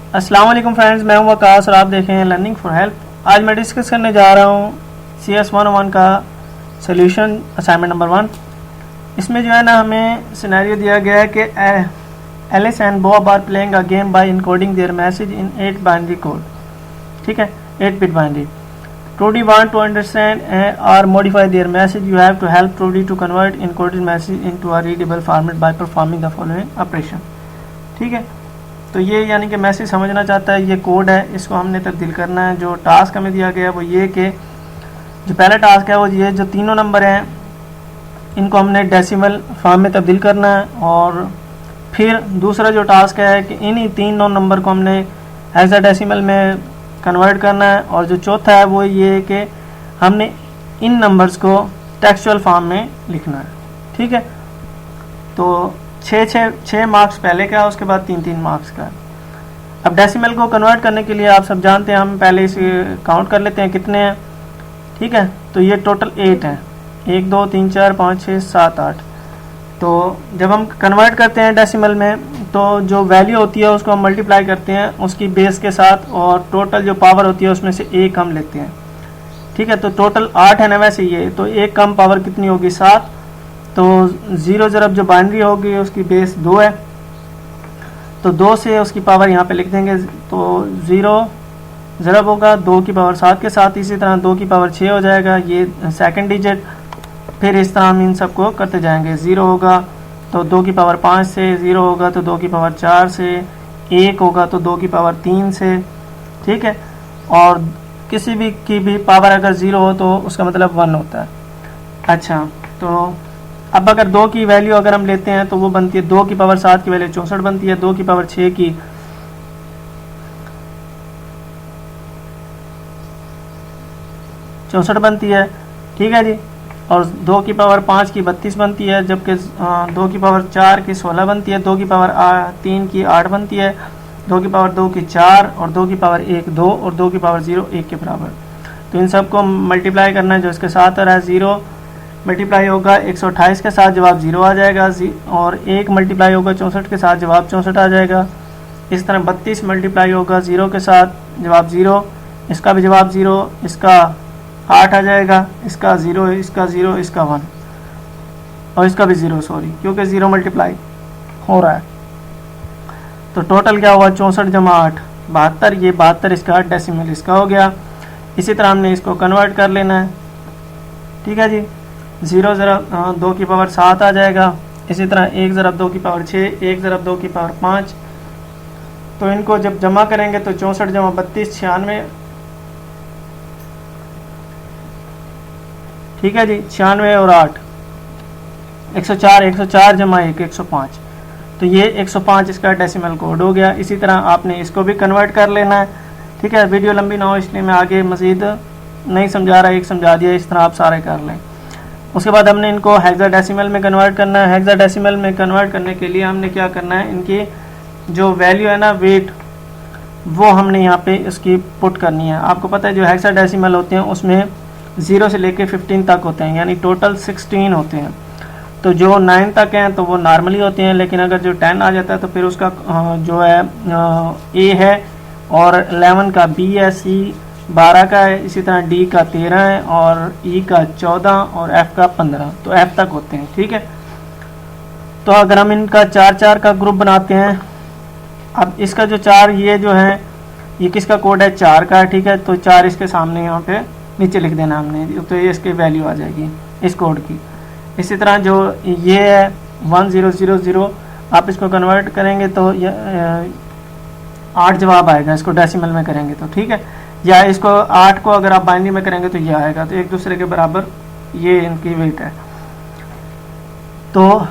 अस्सलाम वालेकुम फ्रेंड्स, मैं हूं वकास और आप देख रहे हैं लर्निंग फॉर हेल्प। आज मैं डिस्कस करने जा रहा हूं CS101 का सोल्यूशन असाइनमेंट नंबर 1। इसमें जो है ना हमें सिनेरियो दिया गया है कि Alice and Bob are playing a game by encoding their message in 8 binary code. ठीक है, 8 bit binary. Trudy want to understand or modify their message. You have to help Trudy to convert encoded message into a readable format by performing the following operation. ठीक है, तो ये यानी कि message समझना चाहता है, ये कोड है, इसको हमने तब्दील करना है। जो टास्क हमें दिया गया है वो ये कि जो पहला टास्क है वो ये जो तीनों नंबर हैं इनको हमने डेसिमल फॉर्म में तब्दील करना है, और फिर दूसरा जो टास्क है कि इन्हीं तीनों नंबर को हमने हेक्साडेसिमल में कन्वर्ट करना है, और जो चौथा है वो ये कि हमने इन नंबर्स को टेक्सचुअल फॉर्म में लिखना है। ठीक है, तो 6 मार्क्स पहले का है, उसके बाद 3 मार्क्स का है। अब डेसिमल को कन्वर्ट करने के लिए आप सब जानते हैं, हम पहले इसे काउंट कर लेते हैं कितने हैं। ठीक है, तो ये टोटल 8 हैं, 1 2 3 4 5 6 7 8। तो जब हम कन्वर्ट करते हैं डेसिमल में तो जो वैल्यू होती है उसको हम मल्टीप्लाई करते हैं उसकी बेस के साथ, और टोटल जो पावर होती है उसमें से एक हम लेते हैं। ठीक है, तो टोटल 8 है ना, वैसे ये तो एक कम पावर कितनी होगी, 7। तो 0 ज़रब जो बाइनरी होगी उसकी बेस 2 है, तो 2 से उसकी पावर यहाँ पे लिख देंगे। तो 0 ज़रब होगा 2 की पावर 7 के साथ, इसी तरह 2 की पावर 6 हो जाएगा, ये सेकंड डिजिट। फिर इस तरह हम इन सबको करते जाएंगे। 0 होगा तो 2 की पावर 5 से, 0 होगा तो 2 की पावर 4 से, 1 होगा तो 2 की पावर 3 से। ठीक है, और किसी भी की भी पावर अगर 0 हो तो उसका मतलब 1 होता है। अच्छा, तो अब अगर 2 की वैल्यू अगर हम लेते हैं तो वो बनती है 2 की पावर 7 की वैल्यू 64 बनती है, 2 की पावर 6 की 64 बनती है। ठीक है जी, और 2 की पावर 5 की 32 बनती है, जबकि 2 की पावर 4 की 16 बनती है, 2 की पावर 3 की 8 बनती है, 2 की पावर 2 की 4, और 2 की पावर 1 2, और 2 की पावर 0 1 के बराबर। तो इन सबको मल्टीप्लाई करना है, जो इसके साथ आ रहा है 0 मल्टीप्लाई होगा 128 के साथ, जवाब 0 आ जाएगा, और 1 मल्टीप्लाई होगा 64 के साथ, जवाब 64 आ जाएगा। इस तरह 32 मल्टीप्लाई होगा 0 के साथ, जवाब 0, इसका भी जवाब 0, इसका 8 आ जाएगा, इसका 0, इसका 0, इसका 1, और इसका भी 0, सॉरी, क्योंकि 0 मल्टीप्लाई हो रहा है। तो टोटल क्या हुआ, 64 जमा 8 72, ये 72 इसका डेसिमल इसका हो गया। इसी तरह हमने इसको कन्वर्ट कर लेना है। ठीक है जी, 0 ज़रब 2 की पावर 7 आ जाएगा, इसी तरह 1 ज़रब 2 की पावर 6, 1 ज़रब 2 की पावर 5। तो इनको जब जमा करेंगे तो 64 जमा 32 96। ठीक है जी, 96 और 8 104, 104 जमा 1 105। तो ये 105 इसका डेसिमल कोड हो गया। इसी तरह आपने इसको भी कन्वर्ट कर लेना है। ठीक है, वीडियो लंबी ना हो इसलिए मैं आगे मज़ीद नहीं समझा रहा, एक समझा दिया, इस तरह आप सारे कर लें। उसके बाद हमने इनको हेक्साडेसिमल में कन्वर्ट करना है। हेक्साडेसिमल में कन्वर्ट करने के लिए हमने क्या करना है, इनकी जो वैल्यू है ना, वेट, वो हमने यहाँ पे इसकी पुट करनी है। आपको पता है जो हेक्साडेसिमल होते हैं उसमें 0 से लेके 15 तक होते हैं, यानी टोटल 16 होते हैं। तो जो 9 तक हैं तो वो नॉर्मली होते हैं, लेकिन अगर जो 10 आ जाता है तो फिर उसका जो है ए है, और 11 का बी है, सी 12 का है, इसी तरह डी का 13 है, और ई का 14, और एफ का 15। तो एफ तक होते हैं। ठीक है, तो अगर हम इनका 4 का ग्रुप बनाते हैं, अब इसका जो 4 ये जो है ये किसका कोड है, 4 का है। ठीक है, तो 4 इसके सामने यहाँ पे नीचे लिख देना हमने, तो ये इसकी वैल्यू आ जाएगी इस कोड की। इसी तरह जो ये है 1000, आप इसको कन्वर्ट करेंगे तो 8 जवाब आएगा, इसको डेसिमल में करेंगे तो। ठीक है, या इसको 8 को अगर आप बाइनरी में करेंगे तो ये आएगा, तो एक दूसरे के बराबर ये इनकी वेट है। तो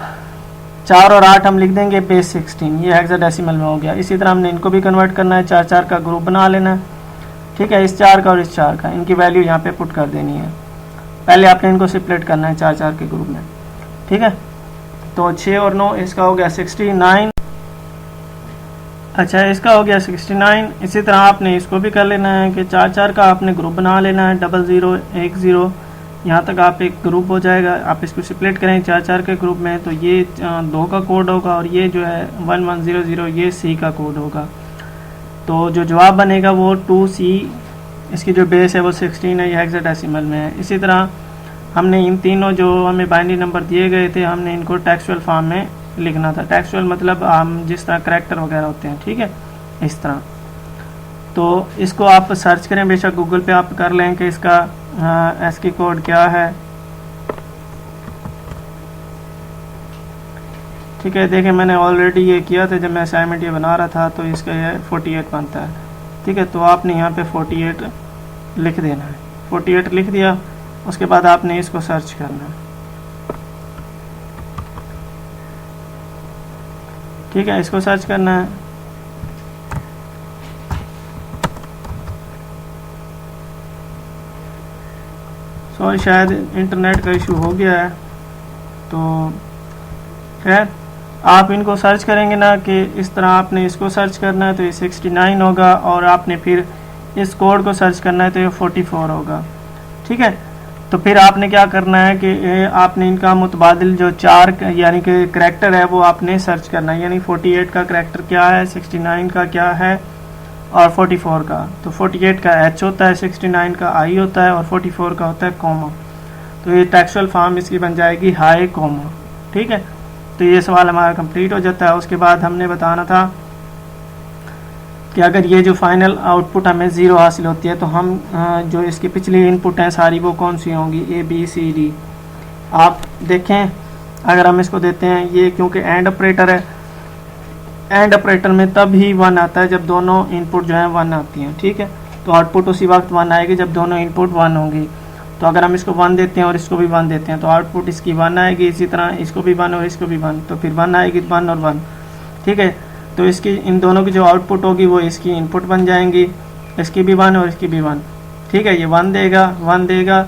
4 और 8 हम लिख देंगे बेस 16, ये हेक्साडेसिमल में हो गया। इसी तरह हमने इनको भी कन्वर्ट करना है, 4 का ग्रुप बना लेना है। ठीक है, इस 4 का और इस 4 का, इनकी वैल्यू यहाँ पे पुट कर देनी है। पहले आपने इनको स्प्लिट करना है 4 के ग्रुप में। ठीक है, तो 6 और 9 इसका हो गया 69। अच्छा, इसका हो गया 69। इसी तरह आपने इसको भी कर लेना है कि 4 का आपने ग्रुप बना लेना है, 00 10, यहाँ तक आप एक ग्रुप हो जाएगा। आप इसको स्प्लिट करें 4 के ग्रुप में, तो ये 2 का कोड होगा, और ये जो है 1100 ये सी का कोड होगा। तो जो जवाब बनेगा वो 2C, इसकी जो बेस है वो 16 है, ये हेक्साडेसिमल में है। इसी तरह हमने इन तीनों जो हमें बाइनरी नंबर दिए गए थे, हमने इनको टेक्सचुअल फॉर्म में लिखना था। टेक्सचुअल मतलब हम जिस तरह करैक्टर वगैरह होते हैं, ठीक है, इस तरह। तो इसको आप सर्च करें, बेशक गूगल पे आप कर लें कि इसका ASCII कोड क्या है, ठीक है। देखिए मैंने ऑलरेडी ये किया था जब मैं असाइनमेंट ये बना रहा था, तो इसका ये 48 बनता है, ठीक है। तो आपने यहाँ पे 48 लिख देना है। 48 लिख दिया, उसके बाद आपने इसको सर्च करना है, ठीक है, इसको सर्च करना है। सॉरी शायद इंटरनेट का इशू हो गया है। तो खैर आप इनको सर्च करेंगे ना कि इस तरह आपने इसको सर्च करना है तो ये 69 होगा, और आपने फिर इस कोड को सर्च करना है तो ये 44 होगा, ठीक है। तो फिर आपने क्या करना है कि आपने इनका मुतबादिल जो चार यानी कि करैक्टर है वो आपने सर्च करना है। यानी 48 का करैक्टर क्या है, 69 का क्या है और 44 का। तो 48 का H होता है, 69 का I होता है और 44 का होता है कॉमा। तो ये टेक्सचुअल फॉर्म इसकी बन जाएगी हाई कॉमा, ठीक है। तो ये सवाल हमारा कंप्लीट हो जाता है। उसके बाद हमने बताना था कि अगर ये जो फाइनल आउटपुट हमें 0 हासिल होती है तो हम जो इसकी पिछली इनपुट हैं सारी वो कौन सी होंगी, ABCD। आप देखें अगर हम इसको देते हैं, ये क्योंकि एंड ऑपरेटर है, एंड ऑपरेटर में तब ही 1 आता है जब दोनों इनपुट जो है 1 आती हैं, ठीक है। तो आउटपुट उसी वक्त 1 आएगी जब दोनों इनपुट 1 होंगी। तो अगर हम इसको 1 देते हैं और इसको भी 1 देते हैं तो आउटपुट इसकी 1 आएगी। इसी तरह इसको भी 1 और इसको भी 1, तो फिर 1 आएगी, 1 और 1, ठीक है। तो इसकी इन दोनों की जो आउटपुट होगी वो इसकी इनपुट बन जाएंगी, इसकी भी 1 और इसकी भी 1, ठीक है। ये 1 देगा, 1 देगा।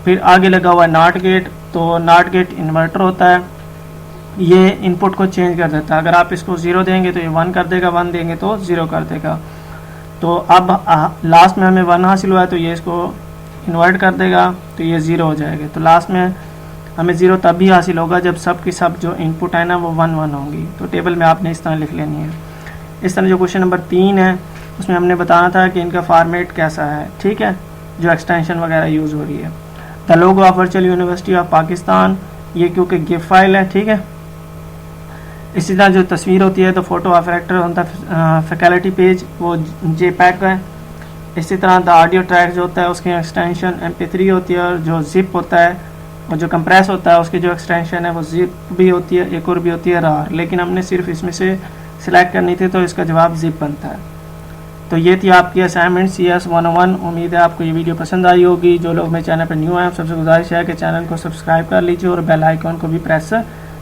फिर आगे लगा हुआ है नॉट गेट। तो नॉट गेट इन्वर्टर होता है, ये इनपुट को चेंज कर देता है। अगर आप इसको 0 देंगे तो ये 1 कर देगा, 1 देंगे तो 0 कर देगा। तो अब लास्ट में हमें 1 हासिल हुआ है तो ये इसको इन्वर्ट कर देगा, तो ये 0 हो जाएगा। तो लास्ट में हमें 0 तब भी हासिल होगा जब सब की सब जो इनपुट है ना वो 1 1 होंगी। तो टेबल में आपने इस तरह लिख लेनी है। इस तरह जो क्वेश्चन नंबर 3 है उसमें हमने बताना था कि इनका फॉर्मेट कैसा है, ठीक है, जो एक्सटेंशन वगैरह यूज़ हो रही है। The logo of virtual university of Pakistan, ये क्योंकि गिफ फाइल है, ठीक है। इसी तरह जो तस्वीर होती है तो photo of actor on the faculty page, वो JPEG है। इसी तरह द ऑडियो ट्रैक जो होता है उसकी एक्सटेंशन MP3 होती है, और जो जिप होता है और जो कंप्रेस होता है उसकी जो एक्सटेंशन है वो जिप भी होती है, एक और भी होती है RAR। लेकिन हमने सिर्फ इसमें से सिलेक्ट करनी थी तो इसका जवाब जिप बनता है। तो ये थी आपकी असाइनमेंट CS101। उम्मीद है आपको ये वीडियो पसंद आई होगी। जो लोग मेरे चैनल पर न्यू हैं सबसे गुजारिश है कि चैनल को सब्सक्राइब कर लीजिए और बेल आइकॉन को भी प्रेस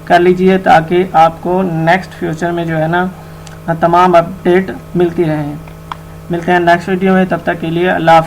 कर लीजिए ताकि आपको नेक्स्ट फ्यूचर में जो है ना तमाम अपडेट मिलती रहें। मिलते हैं नेक्स्ट वीडियो में, तब तक के लिए अल्लाह।